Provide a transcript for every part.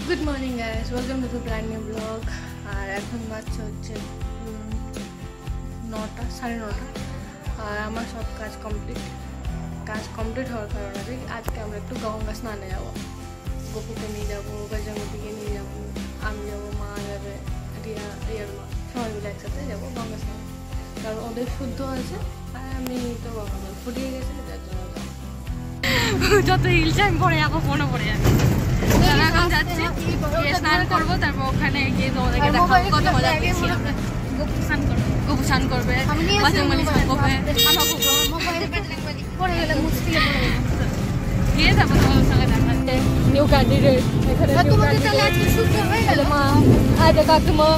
Good morning guys, welcome to the brand new vlog. আর এখন বাজছে হচ্ছে 9টা, 9:30। আর আমার সব কাজ কমপ্লিট হওয়ার কারণে আজকে আমরা একটু গঙ্গা স্নানে যাবো। গপুকে নিয়ে যাবো, বেজাঙ্গিকে নিয়ে যাবো, আমি যাবো, মা যাবে, রিয়ার মা, সবাই মিলে একসাথে যাবো গঙ্গা স্নানে। কারণ ওদের শুদ্ধ আছে আর আমি তো গঙ্গা জল ফুটিয়ে গেছে, যার জন্য যত রিলস আমি পরে যাবো, ফোনও পরে যাবে। এখন যাচ্ছি, স্নান করবো, তারপর ওখানে গিয়ে তোমাদেরকে দেখাবো কত মজা পেয়েছি আমরা। গপু স্নান করবে, বাজরংবলী স্নান করবে, গিয়ে যাবো তোমাদের সঙ্গে দেখাতে। নিউ ক্যান্ডিডেট এখানে মা আরে কাকিমা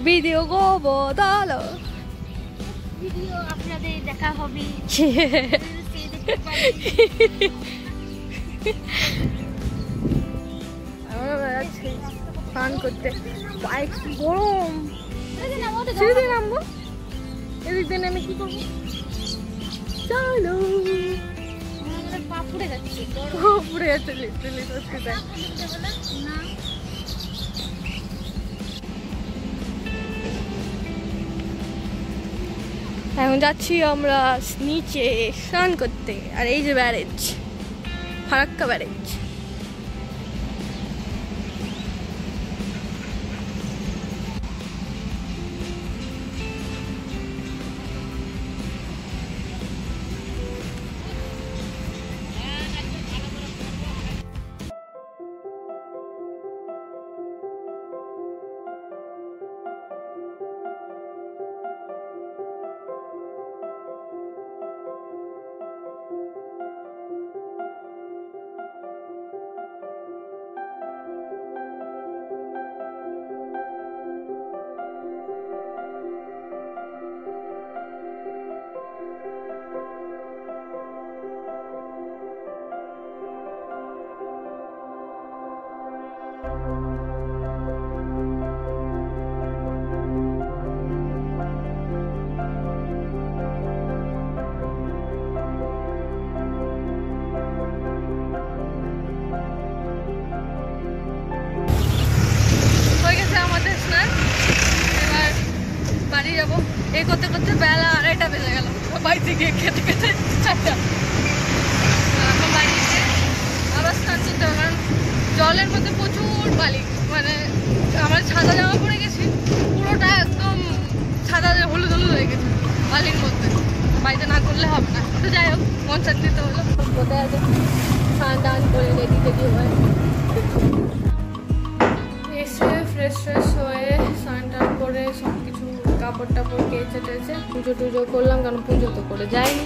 ভিডিও গো বদলো, ভিডিও আপনাদের দেখা হবে। আমরা বেড়াচ্ছি স্নান করতে, বাইক গরম, সিঁড়িতে নামবো, এদিক দিয়ে নেমে কি করবো, চলো। পা পুড়ে যাচ্ছে, পুড়ে যাচ্ছে লিটারালি সত্যি তাই। এখন যাচ্ছি আমরা নিচে স্নান করতে। আর এই যে ব্যারেজ, ফারাক্কা ব্যারেজ। এই করতে করতে বেলা 2:30 বেজে গেল। বাড়িতে গিয়ে খেতে খেতে 4টা। এখন বাড়িতে আবার স্নান করতে হবে, কারণ জলের মধ্যে প্রচুর বালি। মানে আমরা সাদা জামা পরে গেছি, পুরোটা একদম সাদা হলুদ হলুদ হয়ে গেছে বালির মধ্যে। বাড়িতে না করলে হবে না, তো যাই হোক মন শান্তি তো হলো। কোথায় আছে স্নান টান করে রেডি টেডি হয়ে এসে ফ্রেশ হয়ে স্নান টান করে সব কিছু কাপড় টাপড় কেচে টেচে পুজো টুজো করলাম, কারণ পুজো তো করে যাইনি।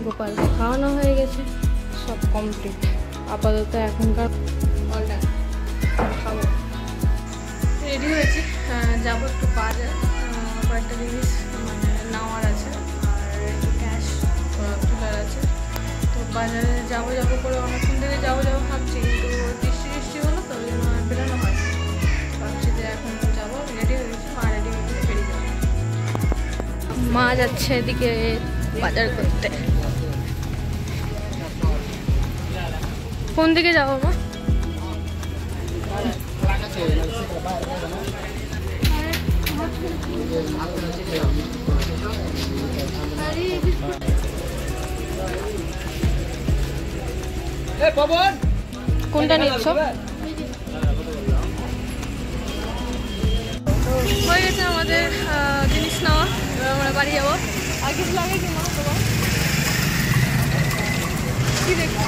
গোপালকে খাওয়ানো হয়ে গেছে, সব কমপ্লিট। আপাতত এখনকার অলটা খাবো। রেডি হয়েছি, যাবো একটু বাজার, কয়েকটা জিনিস মানে নেওয়ার আছে আর একটু ক্যাশ তোলার আছে। তো বাজারে যাবো করে অনেকক্ষণ থেকে যাবো ভাবছি, কিন্তু বৃষ্টি হলো তো ওই জন্য আর বেরোনো হয়। ভাবছি যে এখন যাবো, রেডি হয়ে গেছি, মা রেডি হয়ে বেরিয়ে যাবো। মা যাচ্ছে এদিকে বাজার করতে। কোন দিকে যাবো মা? কোনটা নিচ্ছ? হয়ে গেছে আমাদের জিনিস নেওয়া, এবার আমরা বাড়ি যাবো। আর কিছু লাগে কি মা তোমার? কি দেখো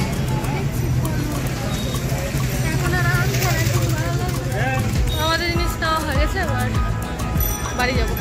আমাদের জিনিস নেওয়া হয়ে গেছে, এবার বাড়ি যাবো।